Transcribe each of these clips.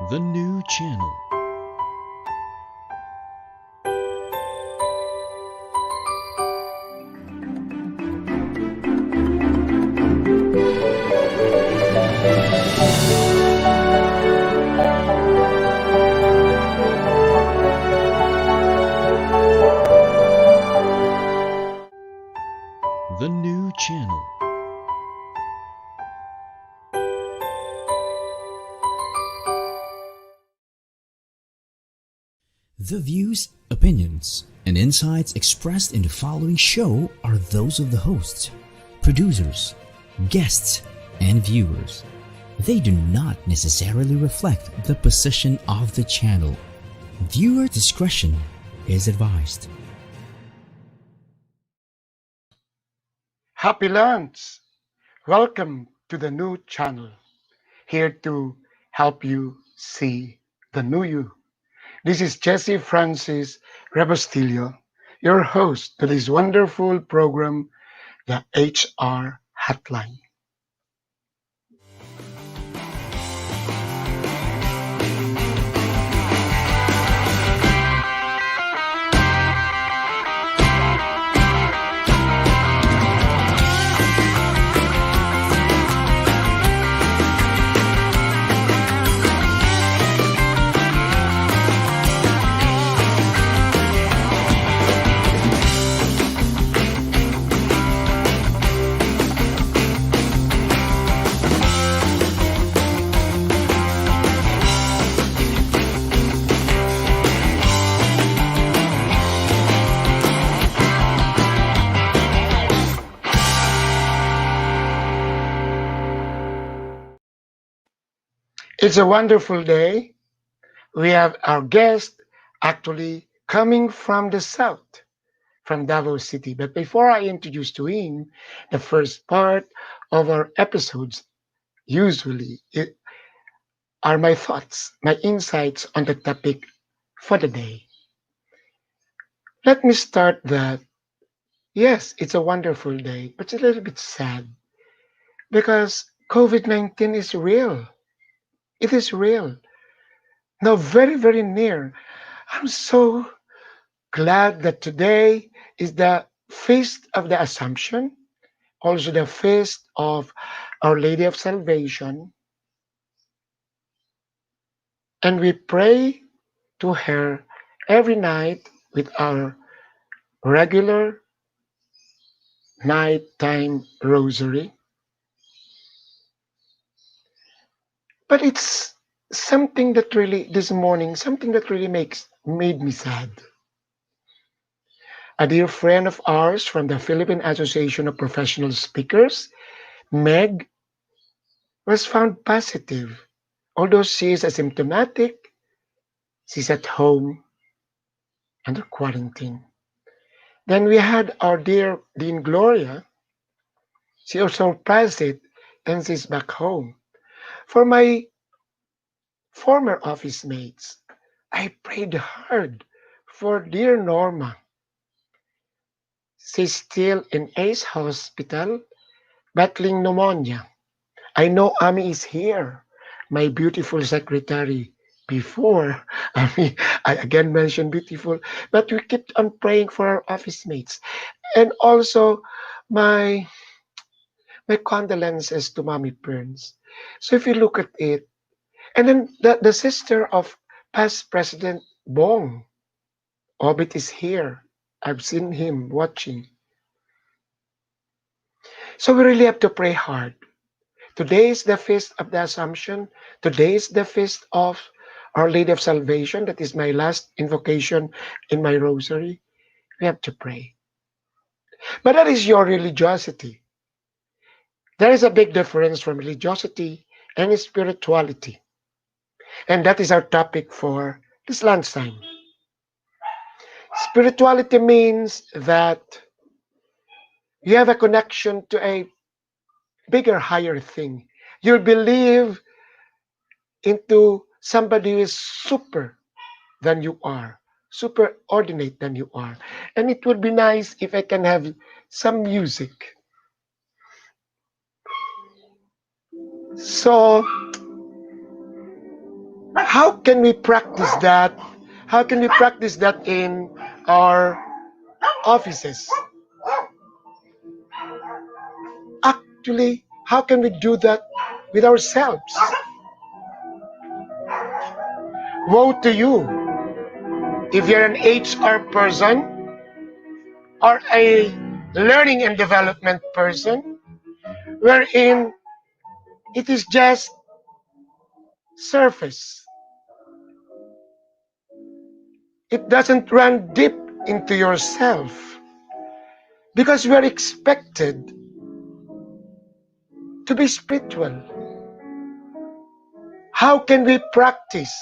The new channel. The new channel. The views, opinions, and insights expressed in the following show are those of the hosts, producers, guests, and viewers. They do not necessarily reflect the position of the channel. Viewer discretion is advised. Happy lunch! Welcome to the new channel, here to help you see the new you. This is Jesse Francis Rebustillo, your host to this wonderful program, the HR Hotline. It's a wonderful day. We have our guest actually coming from the south, from Davao City. But before I introduce to him, the first part of our episodes usually are my thoughts, my insights on the topic for the day. Let me start that. Yes, it's a wonderful day, but it's a little bit sad because COVID-19 is real. It is real. Now, very, very near. I'm so glad that today is the Feast of the Assumption, also the Feast of Our Lady of Salvation. And we pray to her every night with our regular nighttime rosary. But it's something that really, this morning, something that really made me sad. A dear friend of ours from the Philippine Association of Professional Speakers, Meg, was found positive. Although she is asymptomatic, she's at home under quarantine. Then we had our dear Dean Gloria. She also passed it and she's back home. For my former office mates, I prayed hard for dear Norma. She's still in Ace Hospital battling pneumonia. I know Ami is here, my beautiful secretary. Before, I again mentioned beautiful, but we kept on praying for our office mates. And also, my condolences to Mommy Burns. So if you look at it, and then the sister of past President Bong, Obit is here. I've seen him watching. So we really have to pray hard. Today is the Feast of the Assumption. Today is the Feast of Our Lady of Salvation. That is my last invocation in my rosary. We have to pray. But that is your religiosity. There is a big difference from religiosity and spirituality. And that is our topic for this lunchtime. Spirituality means that you have a connection to a bigger, higher thing. You believe into somebody who is super than you are, superordinate than you are. And it would be nice if I can have some music. So How can we practice that? How can we practice that in our offices? Actually, how can we do that with ourselves? Woe to you if you're an HR person or a learning and development person, wherein it is just surface. It doesn't run deep into yourself because we are expected to be spiritual. How can we practice?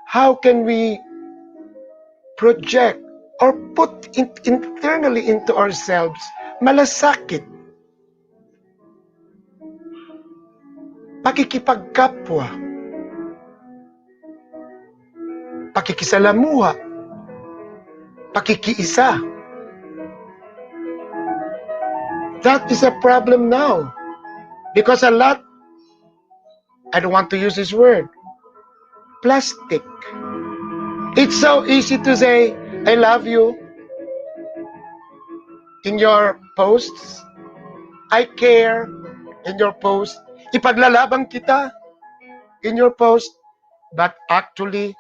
How can we project or put it internally into ourselves? Malasakit, pakikipagkapwa, pakikisalamuha, pakikiisa. That is a problem now because a lot, I don't want to use this word, plastic. It's so easy to say, I love you in your posts. I care in your post. Ipaglalabang kita in your post. But actually,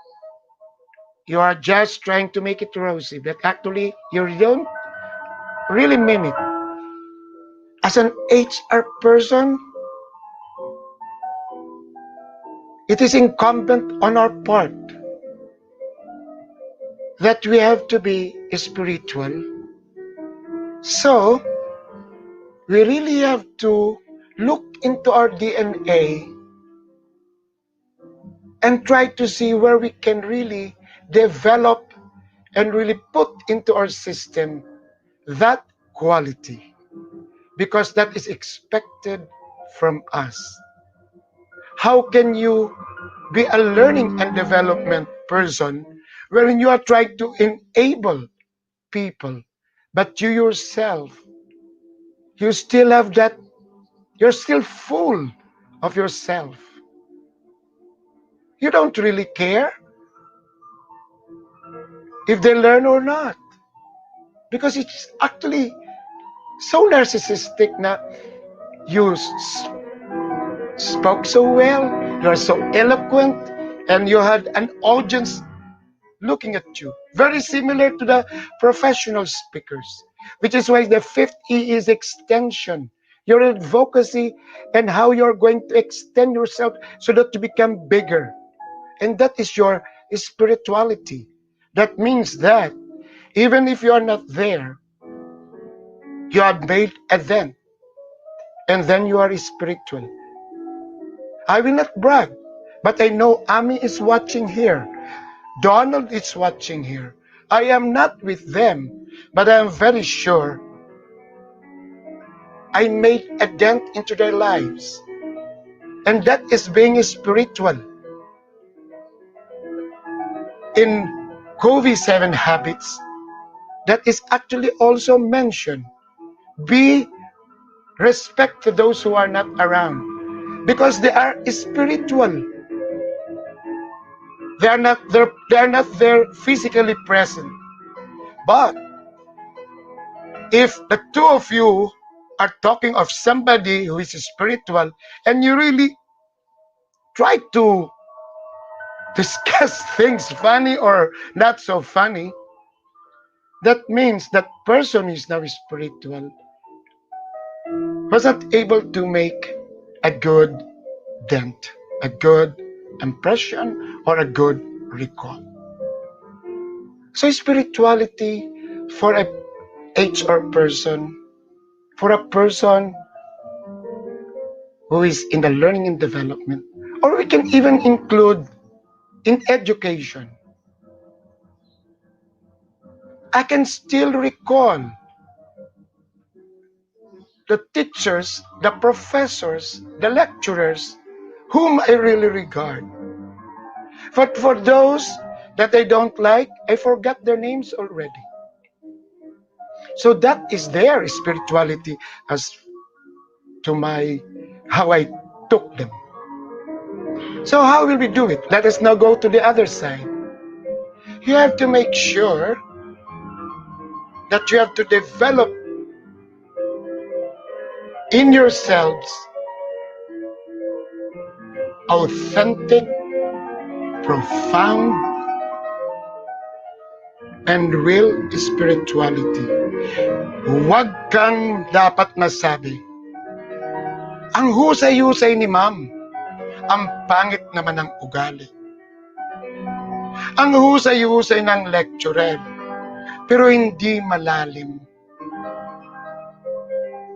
you are just trying to make it rosy. But actually, you don't really mean it. As an HR person, it is incumbent on our part that we have to be spiritual. So, we really have to look into our DNA and try to see where we can really develop and really put into our system that quality, because that is expected from us. How can you be a learning and development person wherein you are trying to enable people, but you yourself, you still have that, you're still full of yourself. You don't really care if they learn or not, because it's actually so narcissistic na you spoke so well, you're so eloquent, and you had an audience looking at you. Very similar to the professional speakers, which is why the fifth E is extension. Your advocacy and how you're going to extend yourself so that you become bigger. And that is your spirituality. That means that even if you are not there, you have made a dent, and then you are spiritual. I will not brag, but I know Ami is watching here. Donald is watching here. I am not with them, but I am very sure I made a dent into their lives. And that is being spiritual. In COVID 7 habits, that is actually also mentioned. Be respect to those who are not around, because they are spiritual. They are not there physically present. But if the two of you are talking of somebody who is spiritual and you really try to discuss things funny or not so funny, that means that person is now spiritual was not able to make a good dent, a good impression, or a good recall. So spirituality for a HR person, for a person who is in the learning and development, or we can even include in education. I can still recall the teachers, the professors, the lecturers whom I really regard. But for those that I don't like, I forgot their names already. So that is their spirituality as to my how I took them. So how will we do it? Let us now go to the other side. You have to make sure that you have to develop in yourselves authentic, profound, and real spirituality. Huwag kang dapat masabi, ang husay-husay ni ma'am, ang pangit naman ng ugali. Ang husay-husay ng lecturer, pero hindi malalim.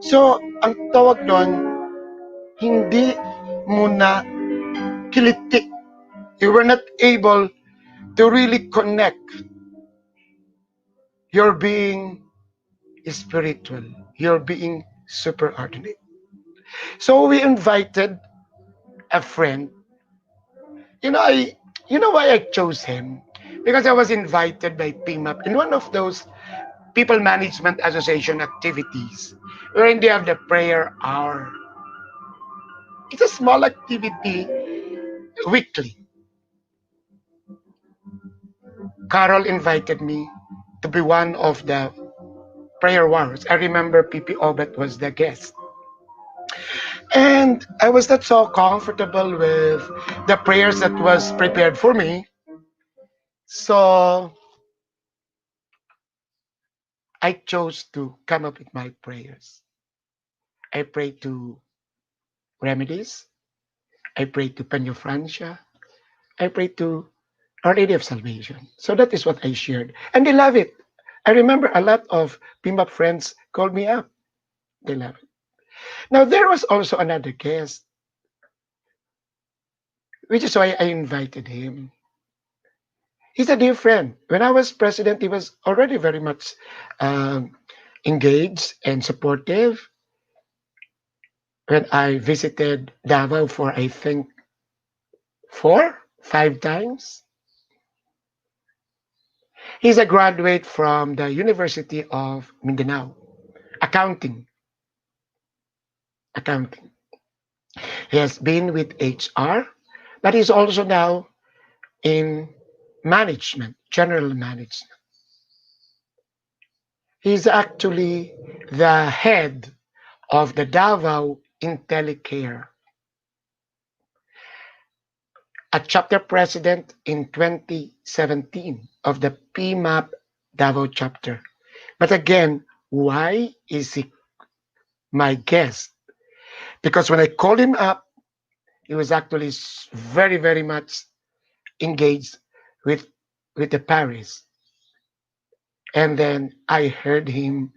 So, ang tawag doon, hindi mo na kiliti. You were not able to really connect your being spiritual, your being superordinate. So we invited a friend. You know, you know why I chose him? Because I was invited by PMAP in one of those People Management Association activities wherein they have the prayer hour. It's a small activity weekly. Carol invited me to be one of the prayer warriors. I remember PP Obet was the guest. And I was not so comfortable with the prayers that was prepared for me. So I chose to come up with my prayers. I prayed to Remedies. I prayed to Peña Francia. I prayed to Our Lady of Salvation. So that is what I shared. And they love it. I remember a lot of PMAP friends called me up. They love it. Now, there was also another guest, which is why I invited him. He's a dear friend. When I was president, he was already very much um, engaged and supportive. When I visited Davao for, I think, 5 times. He's a graduate from the University of Mindanao, accounting. Accounting. He has been with HR, but he's also now in management, general management. He's actually the head of the Davao Intellicare, a chapter president in 2017 of the PMAP Davao chapter. But again, why is he my guest? Because when I called him up, he was actually very, very much engaged with the Paris. And then I heard him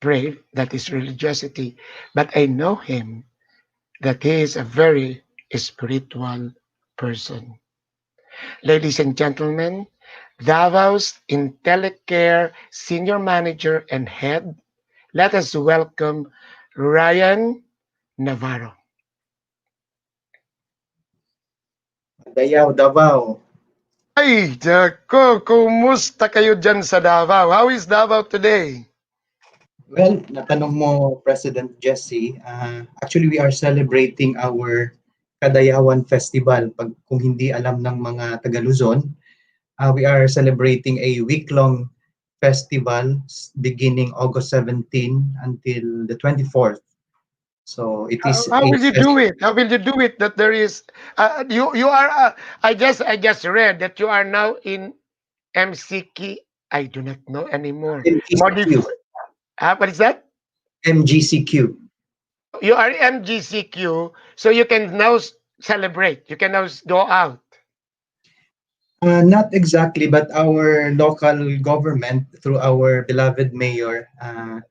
pray, that is religiosity. But I know him that he is a very spiritual person. Ladies and gentlemen, Davao's Intellicare Senior Manager and Head, let us welcome Ryan Navarro. Davao, Davao. Ay, Jaco, kumusta kayo dyan sa Davao? How is Davao today? Well, natanong mo, President Jesse, actually we are celebrating our Kadayawan Festival. Kung hindi alam ng mga taga Luzon, we are celebrating a week-long festival beginning August 17 until the 24th. So it is How will you do it? How will you do it? That there is, you are. I just read that you are now in MCQ. I do not know anymore. MGCQ. What is that? MGCQ. You are MGCQ, so you can now celebrate. You can now go out. Not exactly, but our local government, through our beloved mayor,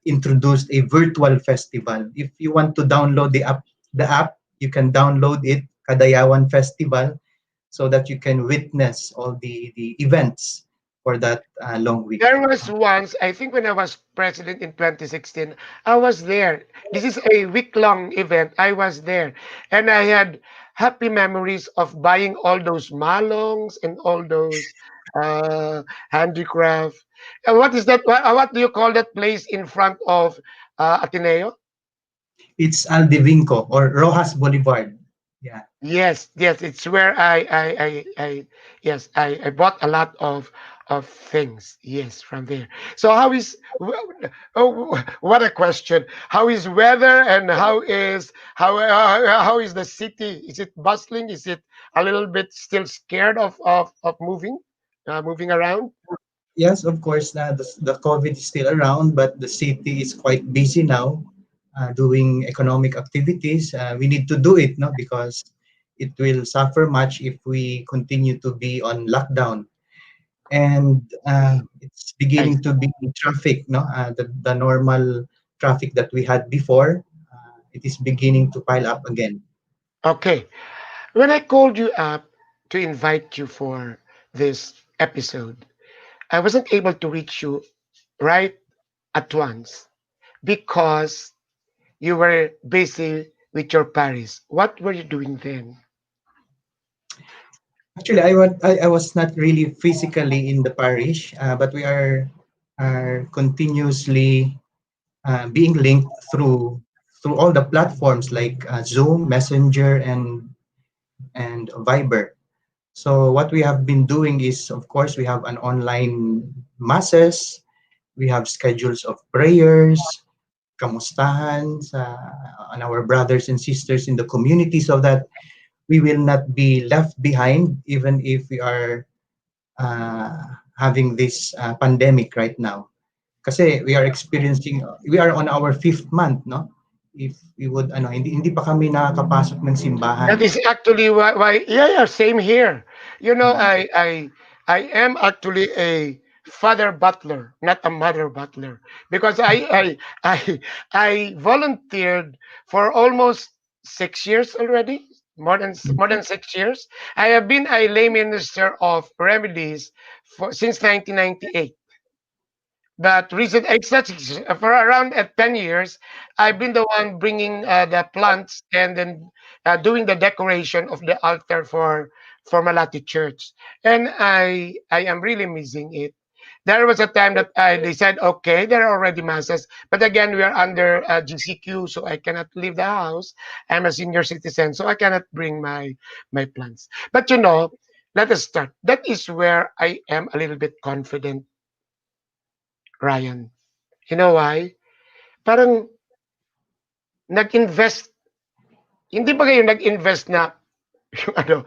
introduced a virtual festival. If you want to download the app, you can download it, Kadayawan Festival, so that you can witness all the events for that long week. There was once, I think when I was president in 2016, I was there. This is a week-long event. I was there. And I had happy memories of buying all those malongs and all those handicraft. And what is that? What do you call that place in front of Ateneo? It's Aldevinco or Rojas Boulevard. Yeah. Yes, yes, it's where yes, I bought a lot of things. Yes, from there. So oh, what a question. How is weather and how is the city? Is it bustling? Is it a little bit still scared of moving around? Yes, of course, the COVID is still around, but the city is quite busy now, doing economic activities. We need to do it, no, because it will suffer much if we continue to be on lockdown. And it's I beginning to be traffic, no, the normal traffic that we had before. It is beginning to pile up again. Okay. When I called you up to invite you for this episode, I wasn't able to reach you right at once because you were busy with your Paris. What were you doing then? Actually, I was not really physically in the parish, but we are continuously being linked through all the platforms like Zoom, Messenger, and Viber. So what we have been doing is, of course, we have an online masses, we have schedules of prayers, kamustahan on our brothers and sisters in the community, so that we will not be left behind, even if we are uh, having this pandemic right now. Kasi we are on our fifth month, no? If we would, hindi pa kami nakakapasok ng That simbahan. is actually why yeah, yeah, same here. You know, Mm. I am actually a father butler, not a mother butler, because I I volunteered for almost 6 years already. More than 6 years. I have been a lay minister of remedies since 1998. But recent, it's not for around 10 years, I've been the one bringing the plants and then doing the decoration of the altar for Malati Church. And I am really missing it. There was a time that they said, okay, there are already masses. But again, we are under GCQ, so I cannot leave the house. I'm a senior citizen, so I cannot bring my plants. But let us start. That is where I am a little bit confident, Ryan. You know why? Parang nag-invest, hindi ba kayo nag-invest na yung ano,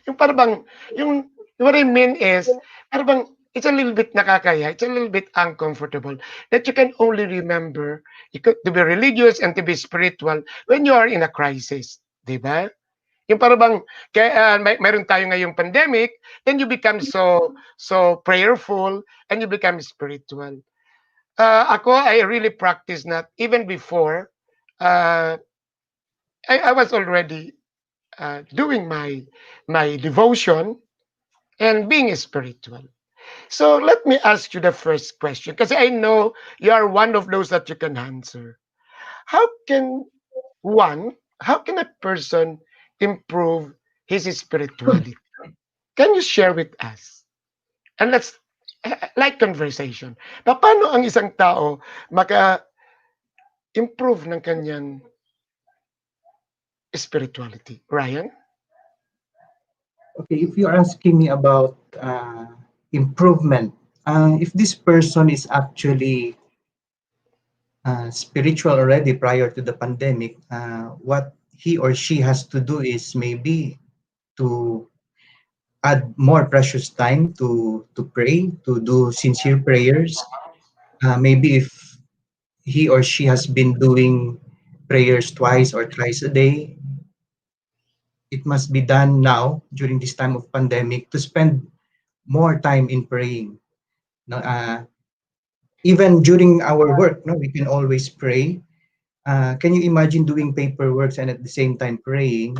yung parang bang, yung what I mean is, parang bang, it's a little bit nakakaya, it's a little bit uncomfortable that you can only remember to be religious and to be spiritual when you are in a crisis. Di ba? Yung parang bang, kaya, mayroon tayo ngayong pandemic, then you become so prayerful and you become spiritual. Ako, I really practice that even before. Uh, I was already doing my devotion and being spiritual. So let me ask you the first question because I know you are one of those that you can answer. How can how can a person improve his spirituality? Can you share with us? And let's like conversation. Paano ang isang tao maka-improve ng kanyang spirituality? Ryan? Okay, if you're asking me about improvement, if this person is actually spiritual already prior to the pandemic, what he or she has to do is maybe to add more precious time to pray, to do sincere prayers. Maybe if he or she has been doing prayers twice or thrice a day, it must be done now during this time of pandemic to spend more time in praying. No, even during our work, no, we can always pray. Can you imagine doing paperwork and at the same time praying?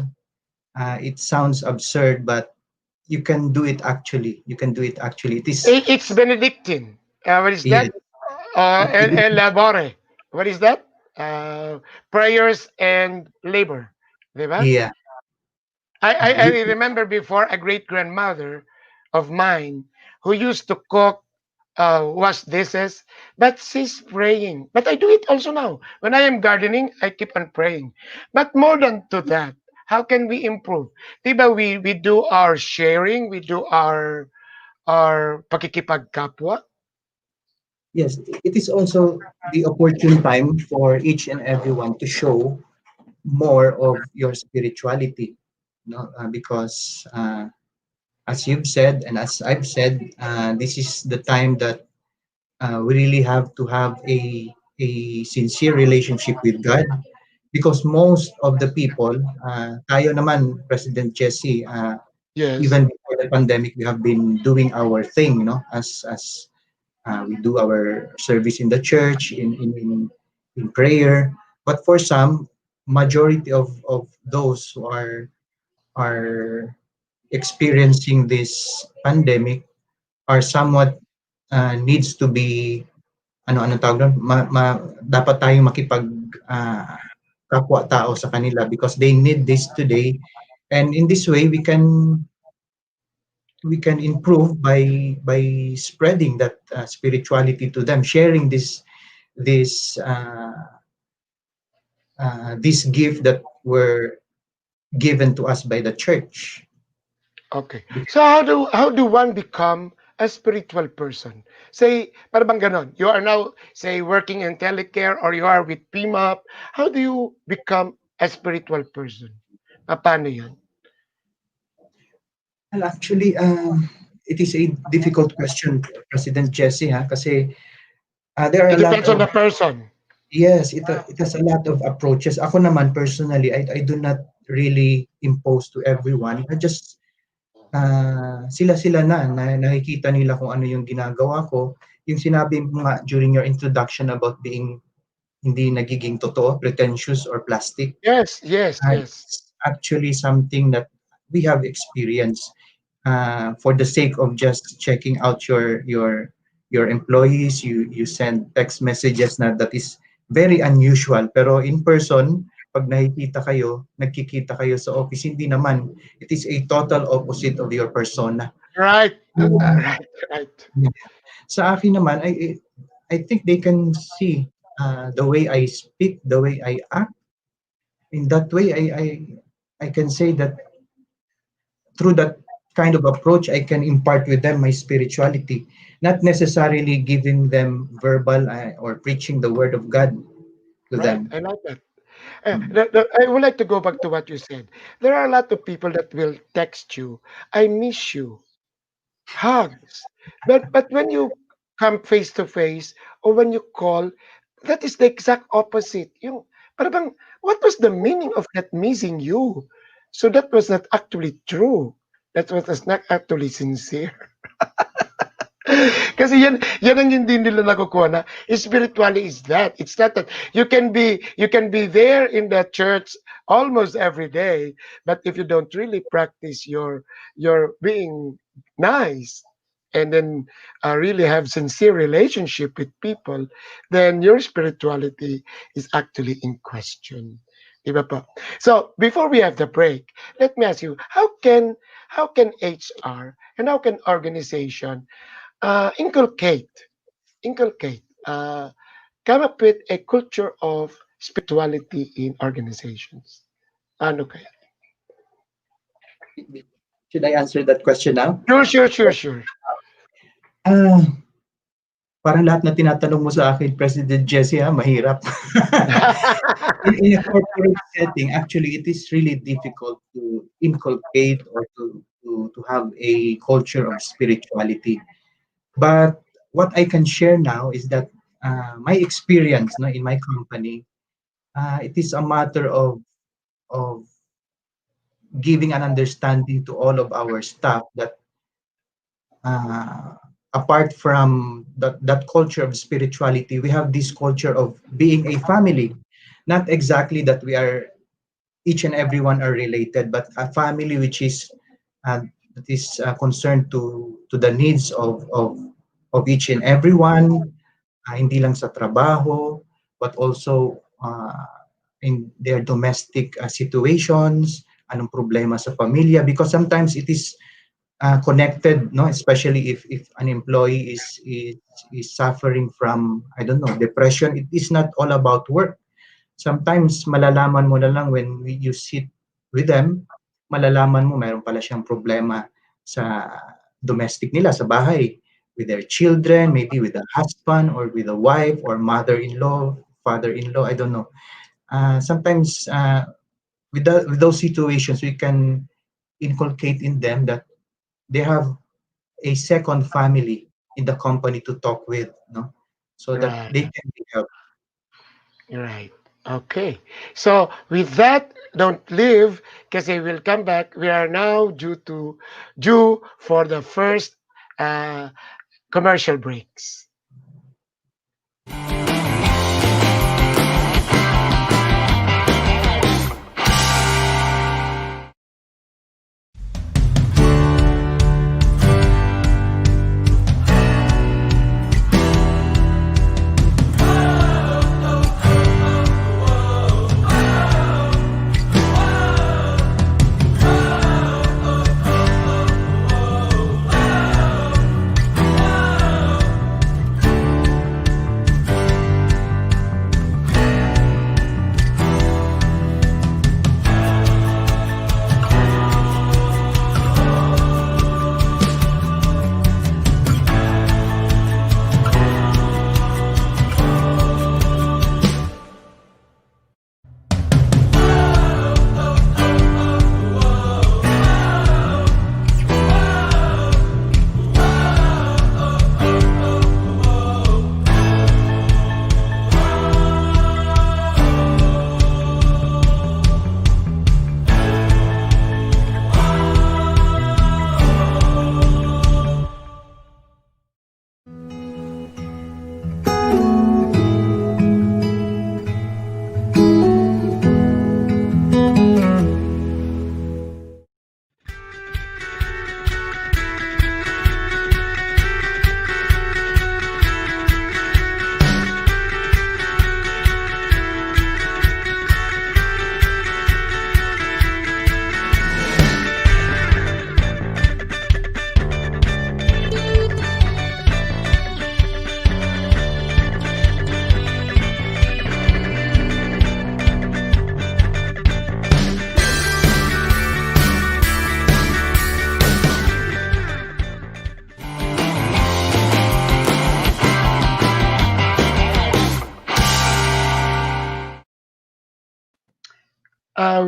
It sounds absurd, but you can do it actually. You can do it actually. It is, It's Benedictine. What is yeah, that? Labore. What is that? Prayers and labor. Diba? yeah. I You, remember before a great grandmother of mine who used to cook, wash dishes, but she's praying. But I do it also now. When I am gardening, I keep on praying. But more than to that, How can we improve? Diba we do our sharing, we do our pakikipagkapwa. Yes, it is also the opportune time for each and everyone to show more of your spirituality, no? Because as you've said and as I've said, this is the time that we really have to have a sincere relationship with God, because most of the people, tayo naman, President Jesse, Yes. even before the pandemic, we have been doing our thing, you know, as we do our service in the church, in prayer. But for some, majority of those who are experiencing this pandemic are somewhat needs to be ano tawag doon, dapat tayong makipag ah, kapwa-tao sa kanila because they need this today. And in this way, we can improve by spreading that spirituality to them, sharing this this gift that were given to us by the church. Okay. So how do one become a spiritual person? Say, para bang ganon? You are now, say, working in Intellicare or you are with PMAP. How do you become a spiritual person? Paano yun? Well, actually, it is a difficult question, President Jesse, ha? Kasi there are It a lot depends on of the person. yes, it has a lot of approaches. Ako naman personally, I do not really impose to everyone. I just sila-sila na nakikita nila kung ano yung ginagawa ko. Yung sinabi mo nga during your introduction about being hindi nagiging totoo, pretentious or plastic, Yes, yes, yes. it's actually something that we have experienced for the sake of just checking out your employees. You send text messages na that is very unusual, pero in person pag nakikita kayo, nagkikita kayo sa office, hindi naman. It is a total opposite of your persona. Right. Um, Right, right. sa akin naman, I think they can see the way I speak, the way I act. In that way, I can say that through that kind of approach, I can impart with them my spirituality, not necessarily giving them verbal or preaching the word of God to Right. them. I like that. Mm. I would like to go back to what you said. There are a lot of people that will text you, I miss you, hugs. But when you come face to face or when you call, that is the exact opposite. Yung, para bang, what was the meaning of that missing you? So that was not actually true. That was not actually sincere. Kasi yan ang hindi nila nakukuha na spiritually is that. It's not that you can be there in the church almost every day, but if you don't really practice your being nice and then really have sincere relationship with people, then your spirituality is actually in question. Di ba po? So before we have the break, let me ask you, how can HR and how can organization inculcate, come up with a culture of spirituality in organizations. Ano kaya? Should I answer that question now? Sure, sure, sure, sure. Ah, parang lahat na tinatanong mo sa akin, President Jesse, mahirap. In a corporate setting, actually, it is really difficult to inculcate or to have a culture of spirituality. But what I can share now is that my experience, no, in my company, it is a matter of giving an understanding to all of our staff that uh, apart from that culture of spirituality, we have this culture of being a family. Not exactly that we are each and everyone are related, but a family which is that is concerned to the needs of each and everyone, hindi lang sa trabaho, but also in their domestic situations, anong problema sa pamilya, because sometimes it is connected, no, especially if an employee is suffering from, I don't know, depression. It is not all about work. Sometimes malalaman mo na lang when you sit with them, malalaman mo meron pala siyang problema sa domestic nila, sa bahay, with their children, maybe with a husband or with a wife or mother-in-law, father-in-law, I don't know. Sometimes with those situations, we can inculcate in them that they have a second family in the company to talk with, no? So that Right. they can be helped. Right. Okay. So with that, don't leave because they will come back. We are now due for the first uh, commercial breaks.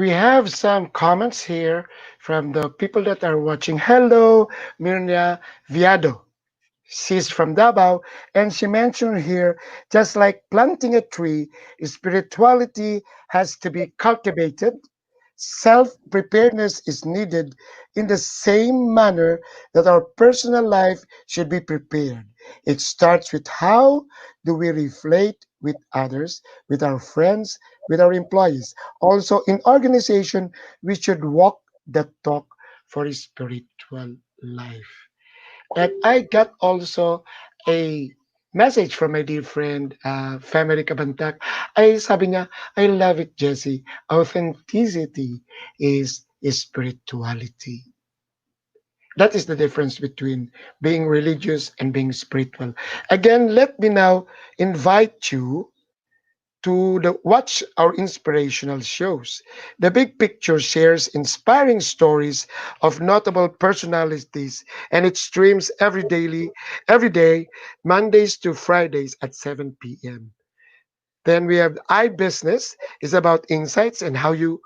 We have some comments here from the people that are watching. Hello, Mirna Viado. She's from Davao, and she mentioned here just like planting a tree, spirituality has to be cultivated. Self preparedness is needed in the same manner that our personal life should be prepared. It starts with how do we reflect with others, with our friends, with our employees. Also, in organization, we should walk the talk for spiritual life. And I got also a message from my dear friend, Family Kabantak. Ay, sabi niya, I love it, Jesse. Authenticity is spirituality. That is the difference between being religious and being spiritual. Again, let me now invite you to watch our inspirational shows. The Big Picture shares inspiring stories of notable personalities, and it streams every day, Mondays to Fridays at 7 p.m. Then we have iBusiness is about insights and how you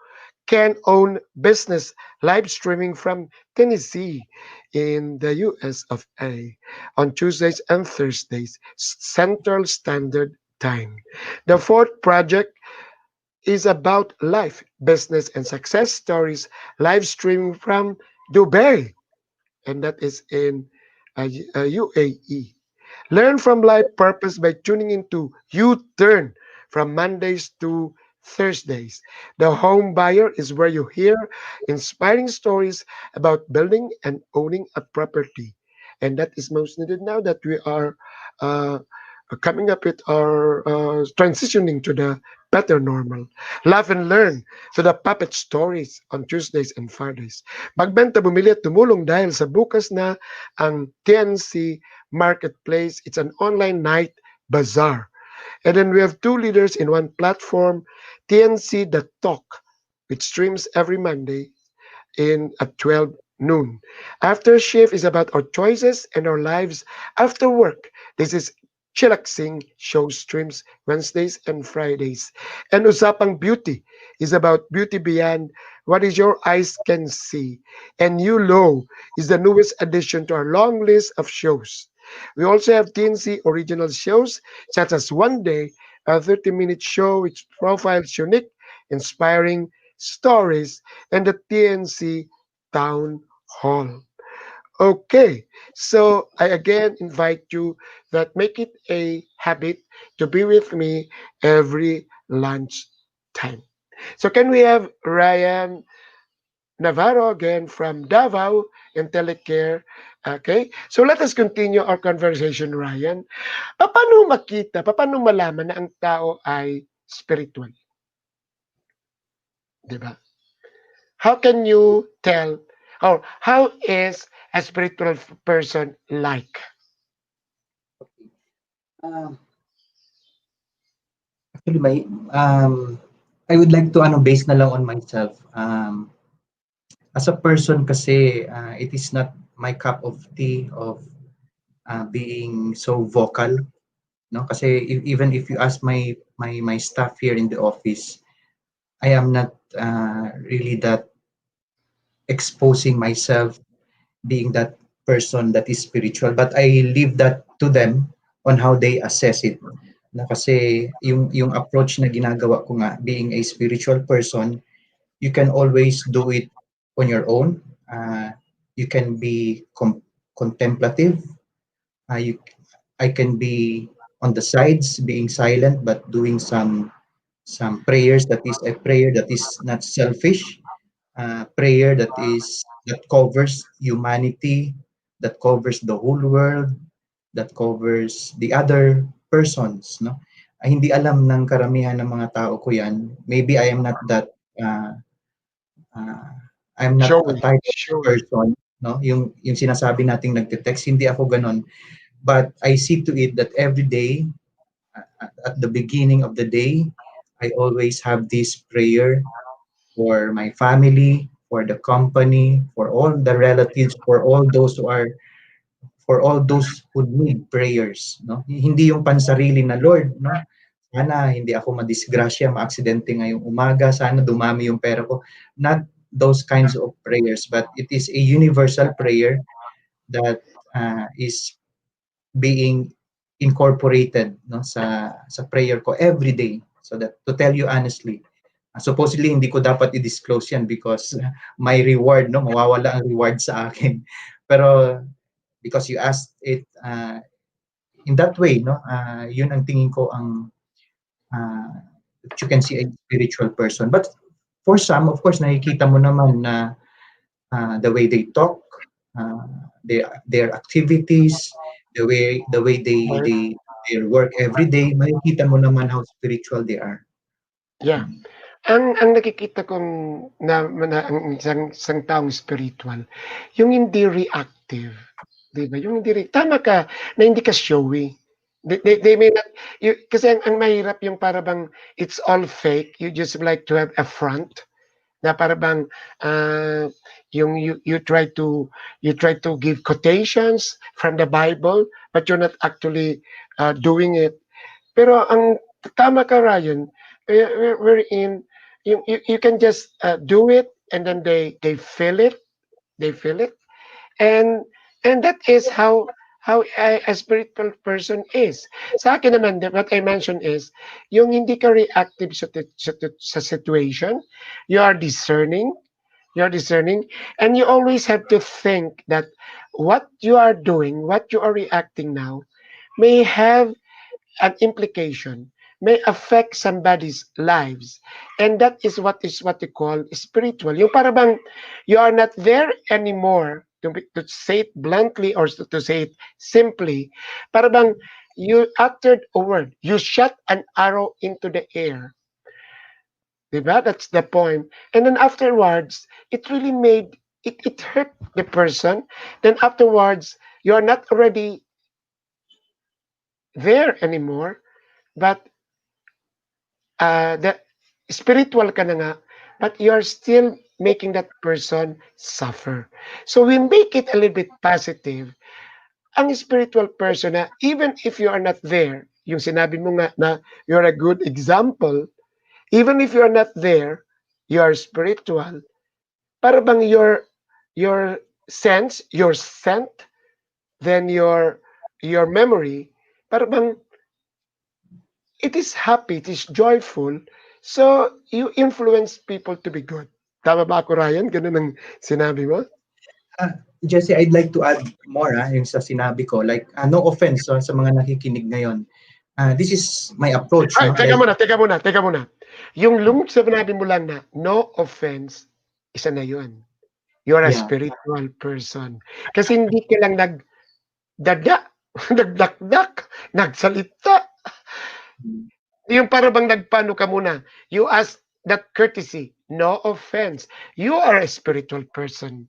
can own business live streaming from Tennessee in the US of A on Tuesdays and Thursdays Central Standard Time. The fourth project is about life, business, and success stories live streaming from Dubai, and that is in UAE. Learn from life purpose by tuning into U Turn from Mondays to Thursdays. The home buyer is where you hear inspiring stories about building and owning a property. And that is most needed now that we are uh, coming up with our transitioning to the better normal. Laugh and learn to the puppet stories on Tuesdays and Fridays. Magbenta, bumili at tumulong dahil sa bukas na ang TNC Marketplace. It's an online night bazaar. And then we have two leaders in one platform, TNC The Talk which streams every Monday in at 12 noon. After shift is about our choices and our lives after work. This is Chillaxing show streams Wednesdays and Fridays. And Usapang Beauty is about beauty beyond what is your eyes can see. And You Low is the newest addition to our long list of shows. We also have TNC original shows such as One Day, a 30-minute show which profiles unique, inspiring stories, and the TNC Town Hall. Okay, so I again invite you that make it a habit to be with me every lunch time. So can we have Ryan Navarro again from Davao Intellicare? Okay, so let us continue our conversation, Ryan. Paano makita, paano malaman na ang tao ay spiritual? Di ba? How can you tell, or how is a spiritual person like? Um, Actually, I would like to base na lang on myself. As a person kasi, it is not my cup of tea of being so vocal, no? Kasi even if you ask my staff here in the office, I am not really that exposing myself, being that person that is spiritual, but I leave that to them on how they assess it. No, kasi yung approach na ginagawa ko nga, being a spiritual person, you can always do it on your own. You can be contemplative. You, I can be on the sides, being silent, but doing some prayers that is a prayer that is not selfish, prayer that covers humanity, that covers the whole world, that covers the other persons, no? Ay, hindi alam ng karamihan ng mga tao ko yan. Maybe I am not that uh, uh, I'm not a Showy, type of showy. person, no? Yung sinasabi nating nagte-text, hindi ako ganon. But I see to it that every day, at the beginning of the day, I always have this prayer for my family, for the company, for all the relatives, for all those who need prayers, no? Hindi yung pansarili na Lord, no? Sana hindi ako madisgrasya, maaksidente ngayong umaga, sana dumami yung pera ko. Not those kinds of prayers, but it is a universal prayer that is being incorporated, no, sa prayer ko every day. So that, to tell you honestly, supposedly hindi ko dapat i-disclose yan because my reward, no, mawawala ang reward sa akin. Pero because you asked it in that way, no, yun ang tingin ko ang uh, you can see a spiritual person. But for some, of course, nakikita mo naman na the way they talk, uh, their activities, the way Or, their work every day, makikita mo naman how spiritual they are. yeah. Ang nakikita kong na ang isang taong spiritual, yung hindi reactive, 'di ba? Yung hindi tama ka na hindi ka showy. They may not kasi ang mahirap yung para bang it's all fake. You just like to have a front na para bang uh, yung you try to give quotations from the Bible but you're not actually doing it. Pero ang tama ka, Ryan, we're in, you can just do it and then they feel it, and that is how a spiritual person is. Sa akin naman, what I mentioned is, yung hindi ka reactive sa situation, you are discerning, and you always have to think that what you are doing, what you are reacting now, may have an implication, may affect somebody's lives, and that is what you call spiritual. Yung para bang you are not there anymore, to say it bluntly or to say it simply, para bang you uttered a word, you shot an arrow into the air, diba? That's the point. And then afterwards, it really made it hurt the person. Then afterwards, you are not already there anymore, but the spiritual ka na nga, but you're still making that person suffer. So we make it a little bit positive. Ang spiritual person na even if you are not there, yung sinabi mo nga na you're a good example, even if you're not there, you are spiritual. Para bang your sense, your scent, then your memory, para bang it is happy, it is joyful. So you influence people to be good. Tama ba ako, Ryan? Ganun ang sinabi mo? Jesse, I'd like to add more yung sa sinabi ko. Like, no offense sa mga nakikinig ngayon. This is my approach, Ay, no? Like, teka muna. Yung sinabi mo lang na no offense, isa na yun. You're a yeah. spiritual person. Kasi hindi ka lang nagdada, nagdakdak, nagsalita. Yung para bang nagpano ka muna. You ask that courtesy. No offense. You are a spiritual person.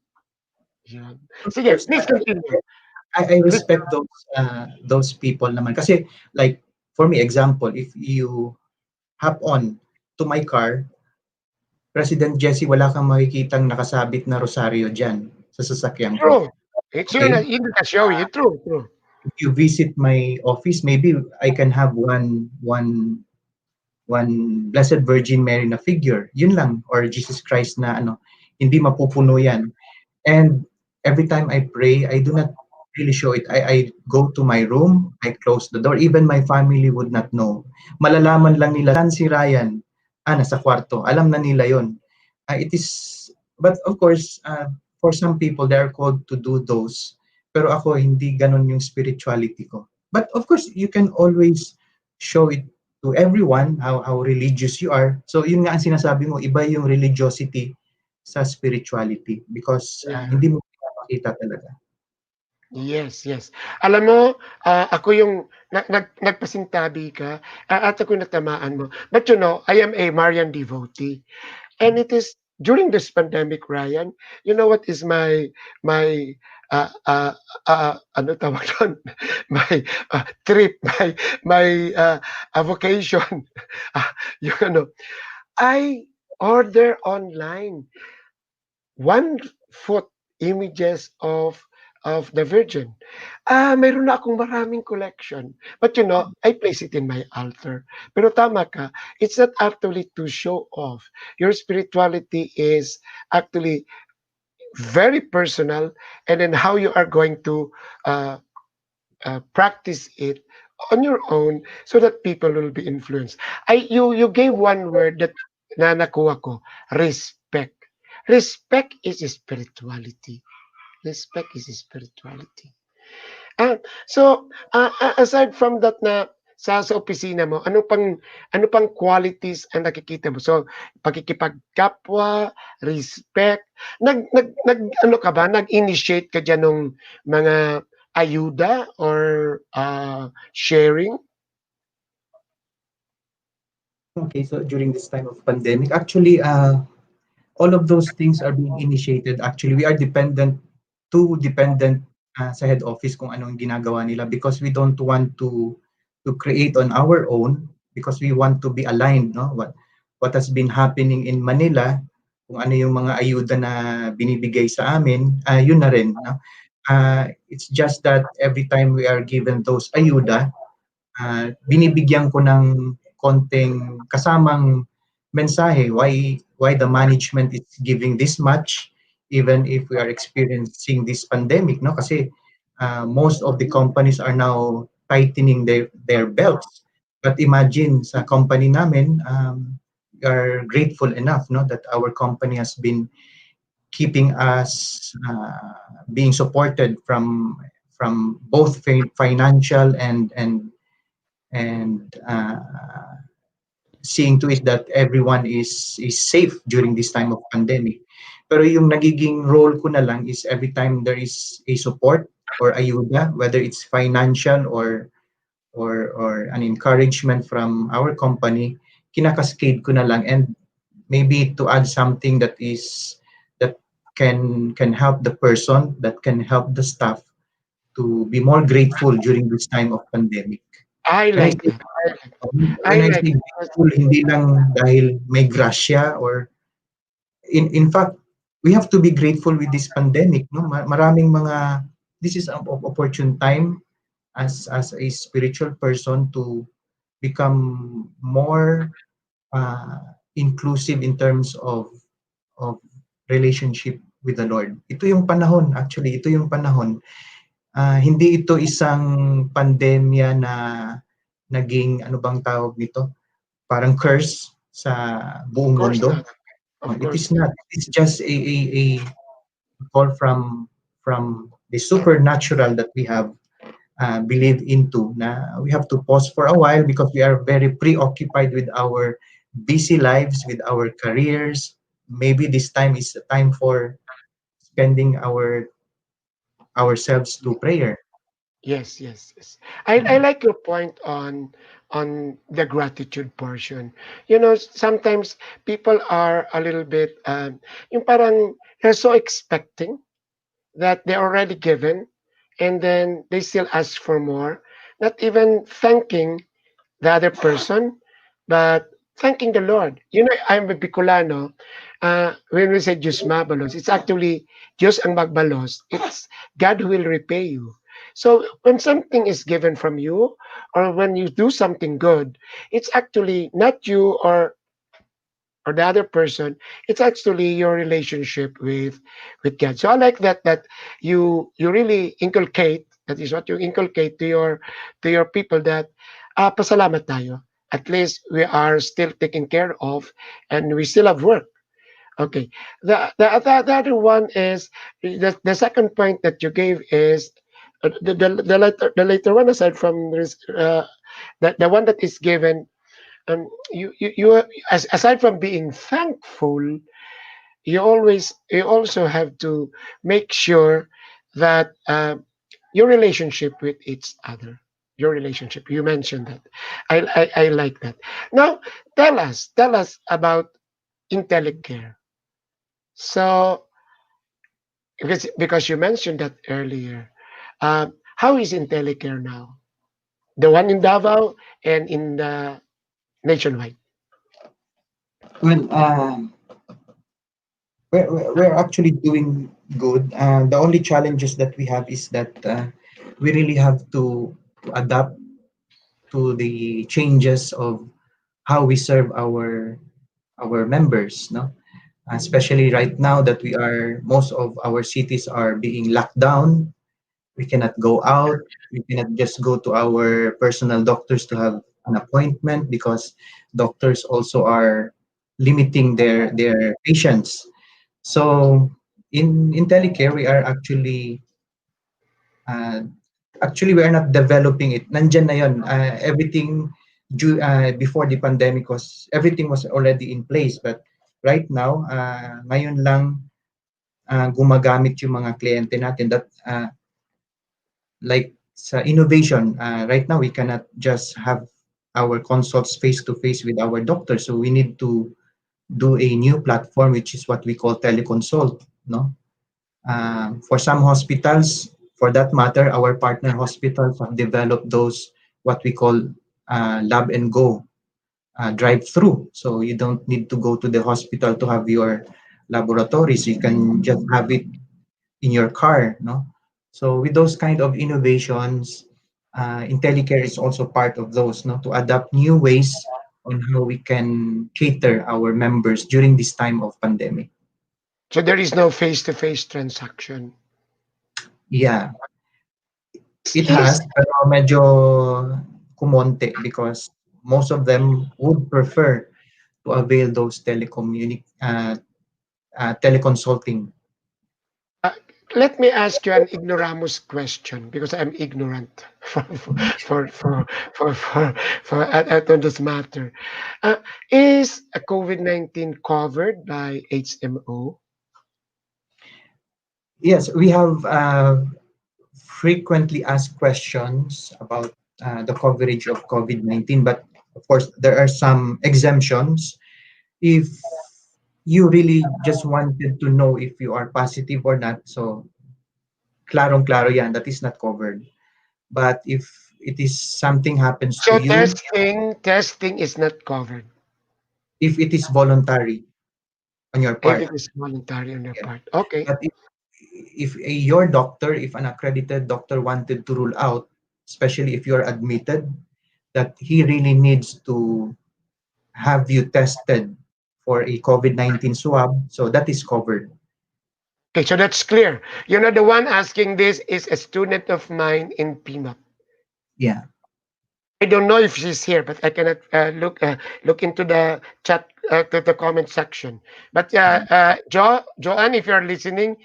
Yan. Of Sige, course, please continue. I Please. respect those people naman. Kasi, like, for me, example, if you hop on to my car, President Jesse, wala kang makikitang nakasabit na rosaryo dyan sa sasakyan ko. True. It's yun, Okay? hindi ka show you. True, true. If you visit my office, maybe I can have one Blessed Virgin Mary na figure. Yun lang. Or Jesus Christ na ano. Hindi mapupuno yan. And every time I pray, I do not really show it. I go to my room, I close the door. Even my family would not know. Malalaman lang nila, saan si Ryan? Nasa kwarto. Alam na nila yon. It is, but of course, for some people, they are called to do those. Pero ako, hindi ganon yung spirituality ko. But of course, you can always show it to everyone how religious you are. So yun nga ang sinasabi mo, iba yung religiosity sa spirituality because Yeah. hindi mo pinapakita talaga. Yes, yes. Alam mo, ako yung nagpasintabi ka at ako natamaan mo. But you know, I am a Marian devotee. And it is during this pandemic, Ryan, you know what is my ano tawag doon? My trip, my vocation. Yung ano, I order online 1 foot images of the Virgin. Mayroon na akong maraming collection. But you know, I place it in my altar. Pero tama ka, it's not actually to show off. Your spirituality is actually very personal, and then how you are going to uh, practice it on your own so that people will be influenced. You gave one word that na nakuha ko, respect. Respect is spirituality. Respect is spirituality. So, aside from that na sa opisina mo, ano pang qualities ang nakikita mo? So, pakikipagkapwa, respect, ano ka ba, nag-initiate ka diyan ng mga ayuda or sharing? Okay, so during this time of pandemic, actually, all of those things are being initiated. Actually, we are too dependent sa head office kung anong ginagawa nila because we don't want to create on our own because we want to be aligned, no? What has been happening in Manila, kung ano yung mga ayuda na binibigay sa amin, yun na rin, no? It's just that every time we are given those ayuda, binibigyan ko ng konting kasamang mensahe why the management is giving this much even if we are experiencing this pandemic, no? Kasi most of the companies are now tightening their belts. But imagine sa company namin, we are grateful enough, no, that our company has been keeping us being supported from both financial and seeing to it that everyone is safe during this time of pandemic. Pero yung nagiging role ko na lang is every time there is a support or ayuda, whether it's financial or an encouragement from our company, kinakascade ko na lang and maybe to add something that can help the person, that can help the staff to be more grateful during this time of pandemic. I When I like say that. I when I like say that. grateful, hindi lang dahil may grasya or in fact, we have to be grateful with this pandemic, no? Maraming mga, this is an opportune time as a spiritual person to become more inclusive in terms of relationship with the Lord. Ito yung panahon, actually, ito yung panahon. Hindi ito isang pandemya na naging, ano bang tawag nito? Parang curse sa Of buong course mundo. not. Of It course is not. not. It's just a call from the supernatural that we have believe into, na we have to pause for a while because we are very preoccupied with our busy lives, with our careers. Maybe this time is a time for spending ourselves to prayer. Yes, yes, yes. I like your point on the gratitude portion. You know, sometimes people are a little bit yung parang they're so expecting that they're already given, and then they still ask for more, not even thanking the other person, but thanking the Lord. You know, I'm a Bicolano. When we say Diyos mabalos, it's actually Diyos ang magbalos. It's God who will repay you. So when something is given from you, or when you do something good, it's actually not you or the other person. It's actually your relationship with God. So I like that you really inculcate. That is what you inculcate to your people, that pasalamat tayo. At least we are still taken care of, and we still have work. Okay. The other one is the second point that you gave is the later one, aside from this, the one that is given, you aside from being thankful, you also have to make sure that your relationship with each other, your relationship, you mentioned that. I like that. Now tell us about Intellicare. So because you mentioned that earlier, how is Intellicare now, the one in Davao and in the nationwide? Well, we're actually doing good. The only challenges that we have is that we really have to adapt to the changes of how we serve our members, no? Especially right now that we are, most of our cities are being locked down. We cannot go out. We cannot just go to our personal doctors to have an appointment because doctors also are limiting their patients. So in Intellicare, we are uh, actually we are not developing it. Nandyan na yun. Everything before the pandemic was, everything was already in place. But right now, ngayon lang gumagamit yung mga kliyente natin that like sa innovation, right now we cannot just have our consults face to face with our doctor. So we need to do a new platform, which is what we call teleconsult, no? For some hospitals, for that matter, our partner hospitals have developed those what we call lab and go drive through. So you don't need to go to the hospital to have your laboratories. You can just have it in your car, no? So with those kind of innovations, Intellicare is also part of those, no, to adapt new ways on how we can cater our members during this time of pandemic. So there is no face-to-face transaction. Yeah, it Is has, pero medyo kumonte because most of them would prefer to avail those teleconsulting. uh, let me ask you an ignoramus question, because I'm ignorant for for for for, on this matter. Uh, is a COVID-19 covered by HMO? Yes, we have frequently asked questions about the coverage of COVID-19, but of course, there are some exemptions. If you really just wanted to know if you are positive or not, so klarong-klaro yan, that is not covered. But if it is something happens to So you, testing is not covered. if it is voluntary, on your If part. it is voluntary on their Yeah. part. Okay. But your doctor, if an accredited doctor wanted to rule out, especially if you're admitted, that he really needs to have you tested for a COVID-19 swab, so that is covered. Okay, so that's clear. You know, the one asking this is a student of mine in PMAP. Yeah. I don't know if she's here, but I cannot look into the chat to the comment section. But Joanne, if you're listening,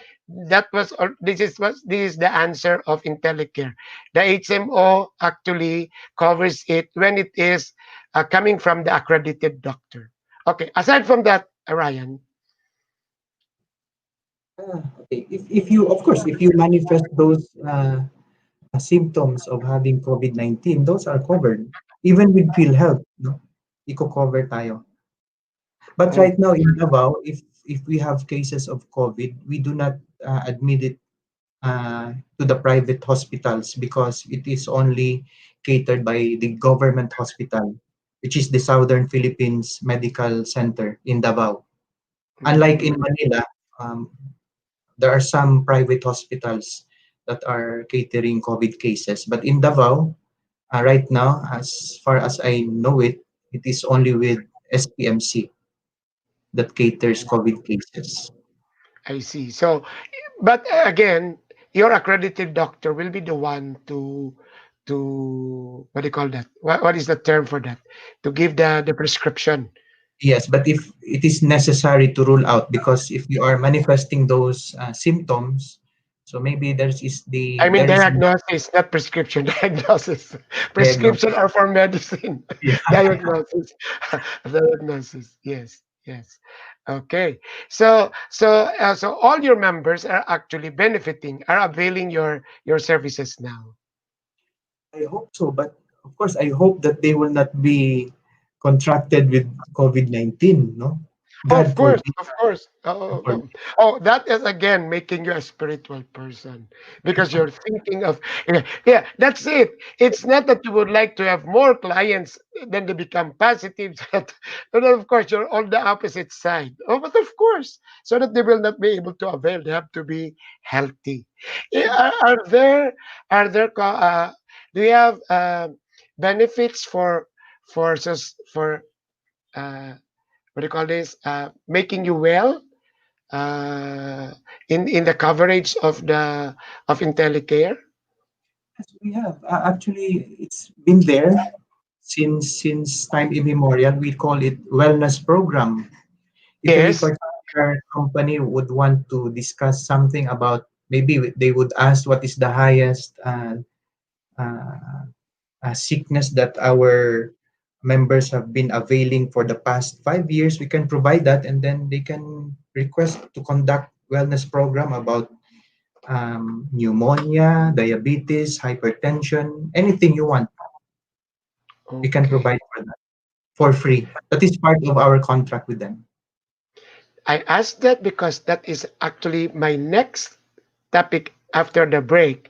that was this is the answer of Intellicare. The HMO actually covers it when it is coming from the accredited doctor. Okay. Aside from that, Ryan. Okay. If you, of course, if you manifest those symptoms of having COVID-19, those are covered. Even with PhilHealth, no? Iko-cover tayo. But Oh, right now in Davao, if we have cases of COVID, we do not admit it to the private hospitals because it is only catered by the government hospital, which is the Southern Philippines Medical Center in Davao. Unlike in mm, Manila, um, there are some private hospitals that are catering COVID cases. But in Davao, right now, as far as I know it, it is only with SPMC that caters COVID cases. I see. So, but again, your accredited doctor will be the one to what do you call that? What is the term for that? To give the prescription. Yes, but if it is necessary to rule out, because if you are manifesting those symptoms, so maybe I mean there is the diagnosis, not prescription. Diagnosis. Prescription diagnosis. are for medicine. Yeah. Diagnosis. Diagnosis. Yes. Yes. Okay. So all your members are actually benefiting, are availing your services now. I hope so, but of course, I hope that they will not be contracted with COVID-19. No, Of God course, forbid. of course. That is again making you a spiritual person because you're thinking of That's it. It's not that you would like to have more clients, then they become positive. But then of course you're on the opposite side. Oh, but of course, so that they will not be able to avail, they have to be healthy. Are there do you have benefits for uh, what do you call this? Making you well uh, in the coverage of Intellicare. Yes, we have. Actually, it's been there since time immemorial. We call it wellness program. If any Yes. particular company would want to discuss something about, maybe they would ask what is the highest uh, sickness that our members have been availing for the past 5 years, we can provide that, and then they can request to conduct wellness program about pneumonia, diabetes, hypertension, anything you want. We can Okay. provide for that for free. That is part of our contract with them. I asked that because that is actually my next topic after the break.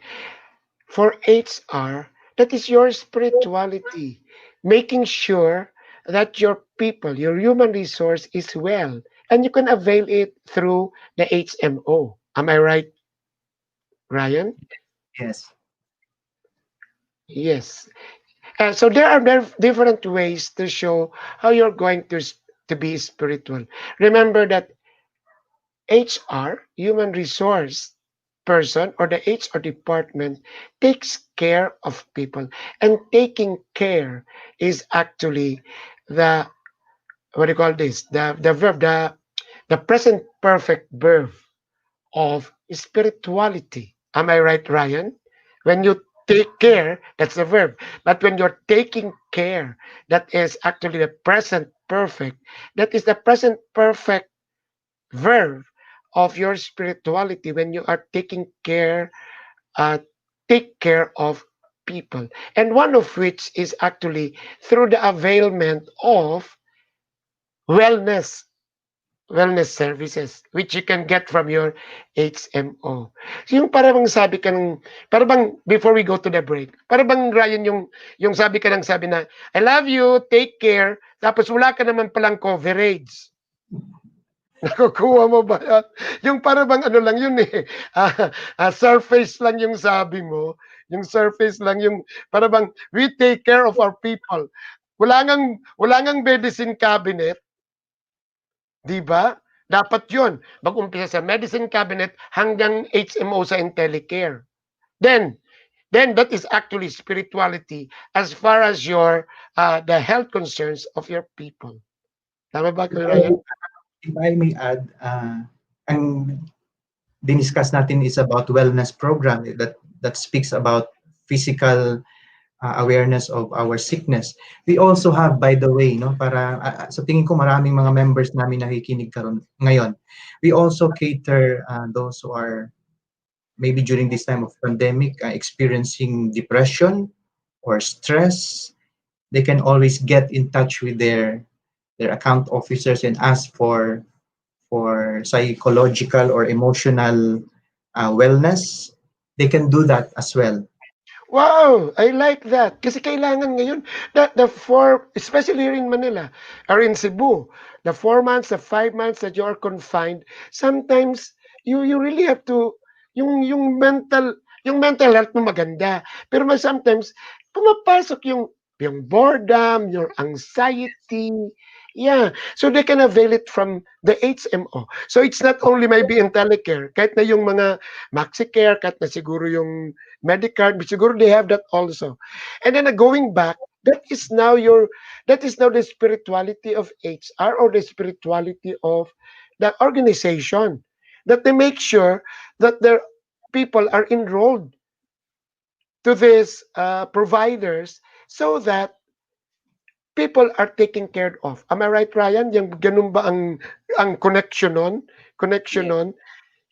For HR, that is your spirituality, making sure that your people, your human resource is well, and you can avail it through the HMO. Am I right, Ryan? Yes. Yes. So there are different ways to show how you're going to be spiritual. Remember that HR, human resource person, or the HR department takes care of people, and taking care is actually the what do you call this? The verb, the present perfect verb of spirituality. Am I right, Ryan? When you take care, that's the verb. But when you're taking care, that is actually the present perfect. That is the present perfect verb of your spirituality when you are uh, take care of people. And one of which is actually through the availment of wellness wellness services which you can get from your HMO. So yung parang sabi ka ng, parang before we go to the break, parang Ryan yung sabi ka ng sabi na, I love you, take care, tapos wala ka naman palang coverage. Nakukuha mo ba yan? Yung para bang ano lang yun eh, surface lang yung sabi mo, yung surface lang yung para bang we take care of our people. Wala ngang medicine cabinet, di ba? Dapat yun, mag-umpisa sa medicine cabinet hanggang HMO sa Intellicare. Then that is actually spirituality as far as the health concerns of your people. Tama ba, Kuya Ryan? If I may add, ang diniscuss natin is about wellness program that speaks about physical awareness of our sickness. We also have, by the way, no, para sa tingin ko maraming mga members namin nakikinig ngayon. We also cater those who are maybe during this time of pandemic experiencing depression or stress. They can always get in touch with their account officers and ask for psychological or emotional wellness. They can do that as well. Wow, I like that. Kasi kailangan ngayon, especially here in Manila or in Cebu, the 4 months, the 5 months that you are confined, sometimes you really have to, yung mental health mo maganda. Pero sometimes, pumapasok yung boredom, your anxiety. Yeah. So they can avail it from the HMO. So it's not only maybe Intellicare, kahit na yung mga MaxiCare, kahit na siguro yung Medicare, siguro they have that also. And then going back, that is now the spirituality of HR or the spirituality of the organization, that they make sure that their people are enrolled to these providers so that people are taken care of. Am I right, Ryan? Yung ganun ba ang connection nun?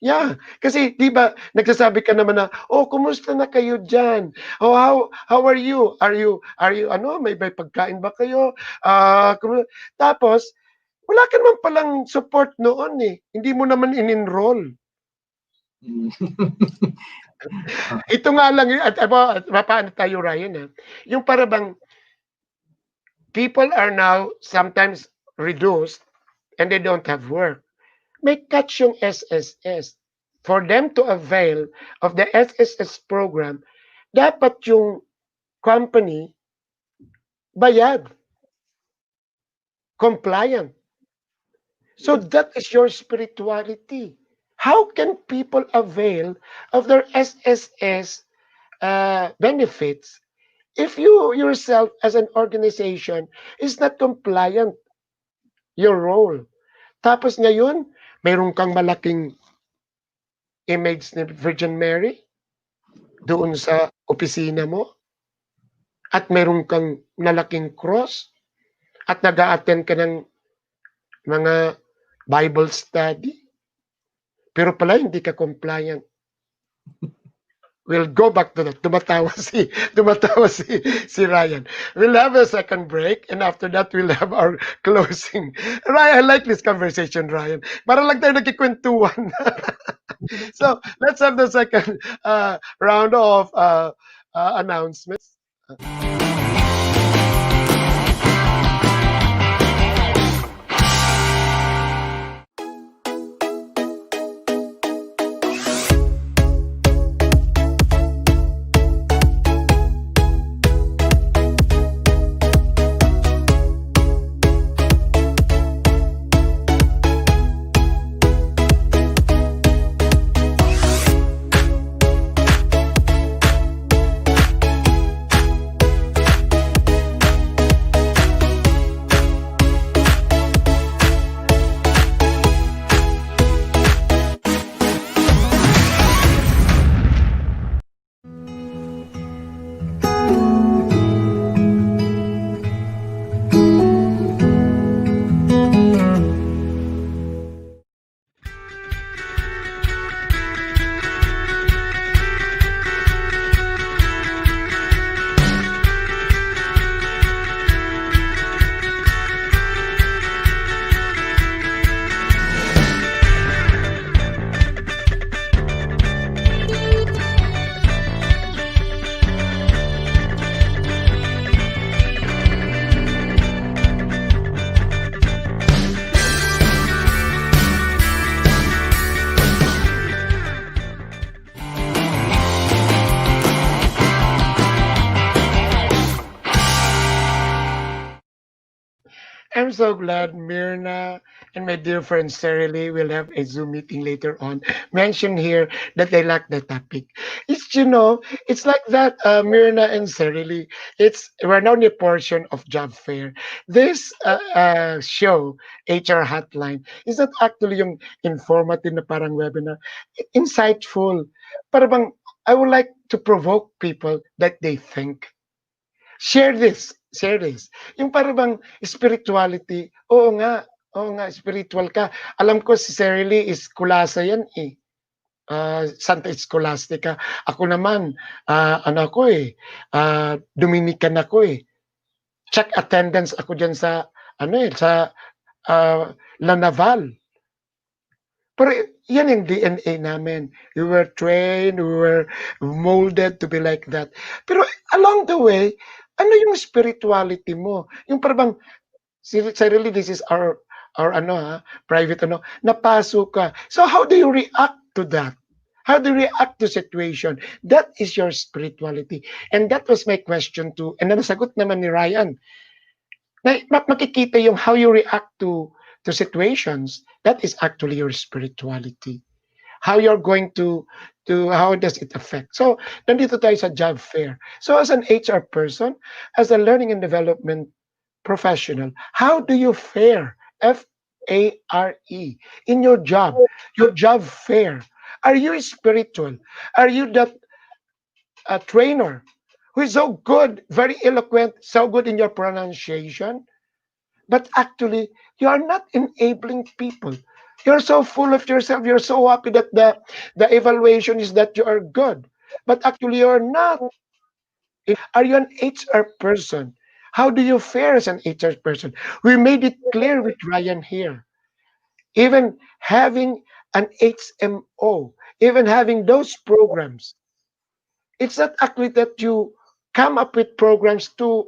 Yeah. Kasi, di ba, nagsasabi ka naman na, oh, kumusta na kayo dyan? Oh, how are you? Are you, may pagkain ba kayo? Tapos, wala ka naman palang support noon eh. Hindi mo naman in-enroll. Ito nga lang, at paano tayo, Ryan, yung para bang, people are now sometimes reduced and they don't have work. May catch yung SSS. For them to avail of the SSS program, dapat yung company bayad, compliant. So that is your spirituality. How can people avail of their SSS benefits if you yourself as an organization is not compliant your role? Tapos ngayon, mayroon kang malaking image ni Virgin Mary doon sa opisina mo at mayroon kang malaking cross at nag-a-attend ka ng mga Bible study pero pala hindi ka compliant. We'll go back to that. Tumatawa si Ryan. We'll have a second break and after that we'll have our closing. Ryan, I like this conversation, Ryan. Para lang tayo nagkikwentuhan. So, let's have the second round of announcements. so glad Mirna and my dear friend Sarah Lee will have a Zoom meeting later on. Mention here that they like the topic. It's like that, Mirna and Sarah Lee. We're now in a portion of job fair. This show, HR Hotline, is not actually yung informative na parang webinar. Insightful. Para bang, I would like to provoke people that they think. Share this. Yung para bang spirituality, oo nga, spiritual ka. Alam ko si Sarily is kulasa yan eh. Santa Scholastica. Ako naman, ano ako eh, Dominican ako eh. Check attendance ako dyan sa, La Naval. Pero yan yung DNA namin. We were trained, we were molded to be like that. Pero along the way, ano yung spirituality mo? Yung parang really, this is our private napasok ka. So how do you react to that? How do you react to situation? That is your spirituality. And that was my question too. And nasagot naman ni Ryan. Makikita yung how you react to situations. That is actually your spirituality. How you're going to how does it affect? So, nandito tayo sa job fair. So, as an HR person, as a learning and development professional, how do you fare? Fare in your job fair. Are you spiritual? Are you that trainer who is so good, very eloquent, so good in your pronunciation? But actually, you are not enabling people. You're so full of yourself. You're so happy that the evaluation is that you are good. But actually, you're not. Are you an HR person? How do you fare as an HR person? We made it clear with Ryan here. Even having an HMO, even having those programs, it's not actually that you come up with programs to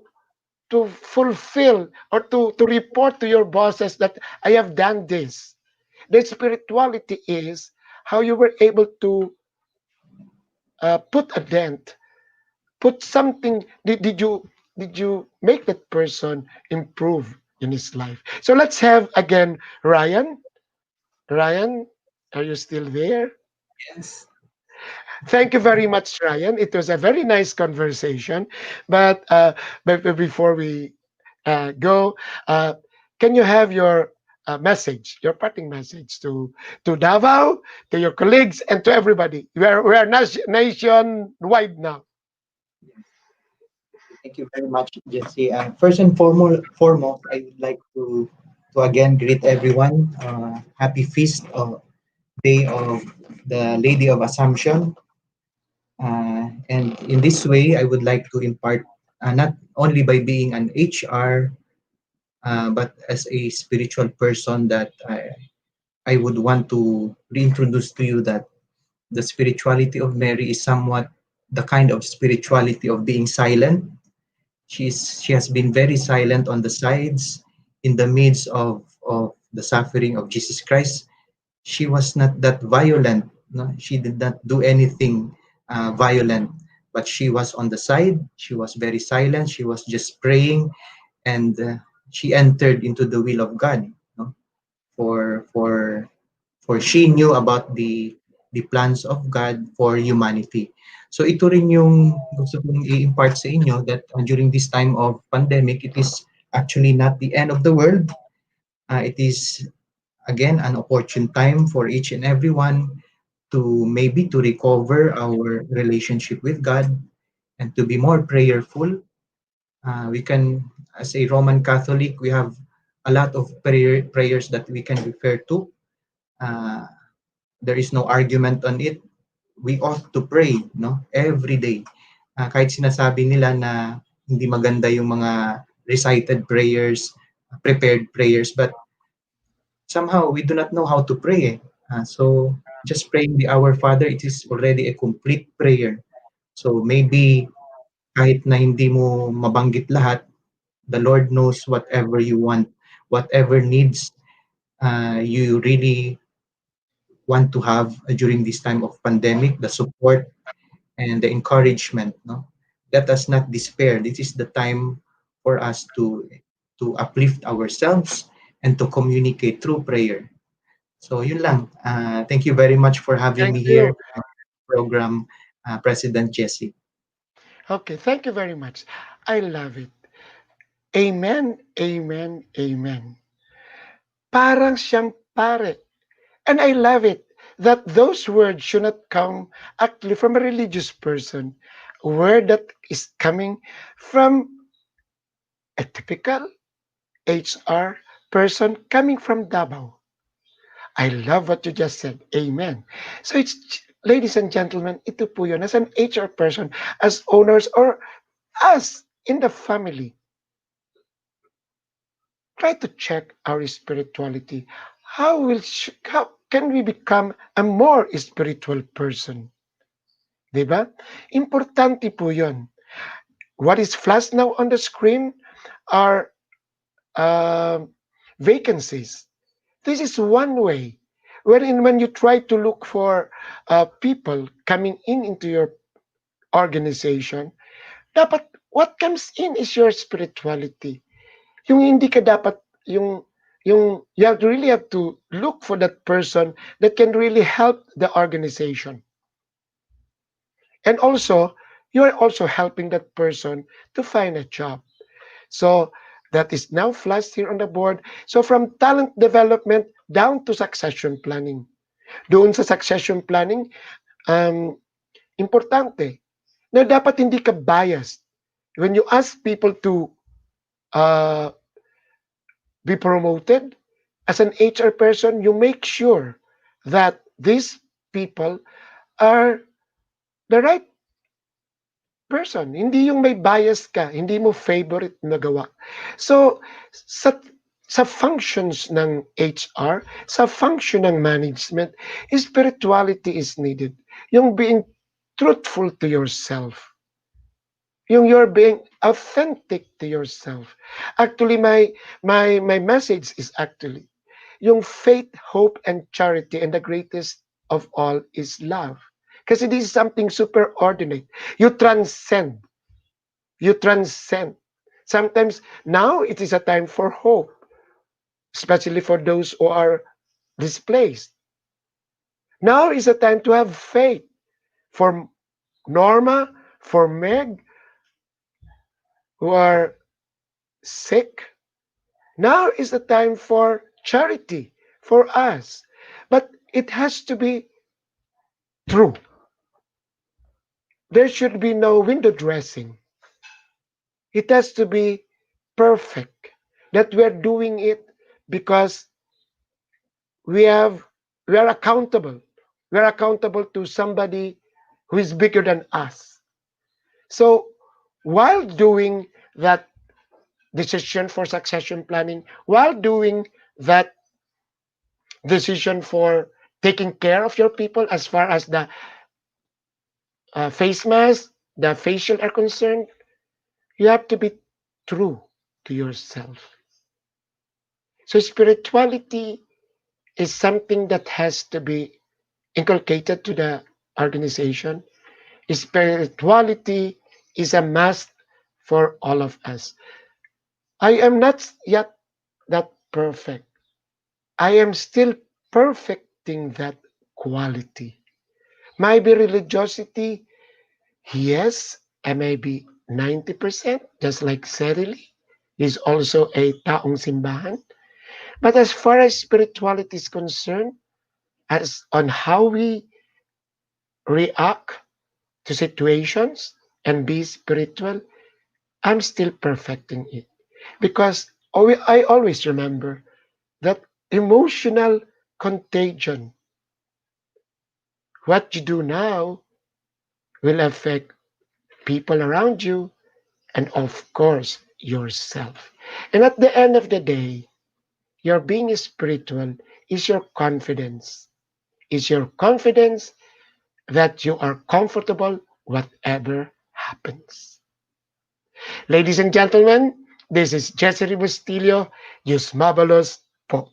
fulfill or to report to your bosses that I have done this. The spirituality is how you were able to put a dent, put something. Did you make that person improve in his life? So let's have again Ryan. Ryan, are you still there? Yes. Thank you very much, Ryan. It was a very nice conversation. But before we go, can you have your message, your parting message to Davao, to your colleagues, and to everybody? We are nationwide now. Thank you very much, Jesse. First and foremost, I would like to again greet everyone. Happy feast of Day of the Lady of Assumption. And in this way, I would like to impart not only by being an HR, but as a spiritual person that I would want to reintroduce to you that the spirituality of Mary is somewhat the kind of spirituality of being silent. She has been very silent on the sides in the midst of the suffering of Jesus Christ. She was not that violent. No? She did not do anything violent, but she was on the side. She was very silent. She was just praying, and she entered into the will of God. No? For for for she knew about the plans of God for humanity. So ito rin yung gusto kong i-impart sa inyo that during this time of pandemic, it is actually not the end of the world. It is again an opportune time for each and everyone to maybe to recover our relationship with God and to be more prayerful. We can, as a Roman Catholic, we have a lot of prayers that we can refer to. Uh, there is no argument on it. We ought to pray, no, every day. Kahit sinasabi nila na hindi maganda yung mga recited prayers, prepared prayers, but somehow we do not know how to pray. So just praying the Our Father, it is already a complete prayer. So maybe kahit na hindi mo mabanggit lahat, the Lord knows whatever you want, whatever needs you really want to have during this time of pandemic, the support and the encouragement. No, let us not despair. This is the time for us to uplift ourselves, and to communicate through prayer. So yun lang. Thank you very much for having Thank me here you. in our program, President Jesse. Okay, thank you very much. I love it. Amen, amen, amen. Parang siyang pare. And I love it that those words should not come actually from a religious person. A word that is coming from a typical HR person coming from Davao. I love what you just said. Amen. So it's, ladies and gentlemen, ito po yun. As an HR person, as owners, or us in the family, try to check our spirituality. How can we become a more spiritual person? Diba? Importante po yun. What is flashed now on the screen are uh, vacancies. This is one way wherein when you try to look for people coming in into your organization, dapat what comes in is your spirituality. Yung hindi ka dapat yung you have to really have to look for that person that can really help the organization. And also, you are also helping that person to find a job. So that is now flashed here on the board. So from talent development down to succession planning. Doon sa succession planning, importante na dapat hindi ka biased. When you ask people to uh, be promoted as an HR person, you make sure that these people are the right person. Hindi yung may bias ka, hindi mo favorite na gawa. So, sa sa functions ng HR, sa function ng management, spirituality is needed. Yung being truthful to yourself. Yung you're being authentic to yourself. Actually, my message is actually, yung faith, hope, and charity, and the greatest of all is love. Kasi this is something superordinate. You transcend. You transcend. Sometimes now it is a time for hope, especially for those who are displaced. Now is a time to have faith for Norma, for Meg, who are sick. Now is the time for charity for us. But it has to be true. There should be no window dressing. It has to be perfect. That we're doing it because we have we are accountable. We are accountable to somebody who is bigger than us. So while doing that decision for succession planning, while doing that decision for taking care of your people as far as the face mask, the facial are concerned, you have to be true to yourself. So spirituality is something that has to be inculcated to the organization. Spirituality is a must for all of us. I am not yet that perfect. I am still perfecting that quality. Maybe religiosity, yes, I may be 90%, just like Serili is also a taong simbahan. But as far as spirituality is concerned, as on how we react to situations and be spiritual, I'm still perfecting it. Because I always remember that emotional contagion, what you do now will affect people around you and, of course, yourself. And at the end of the day, your being spiritual is your confidence. Is your confidence that you are comfortable whatever happens. Ladies and gentlemen, this is Jesse Rebustillo. Yus Mabalos po.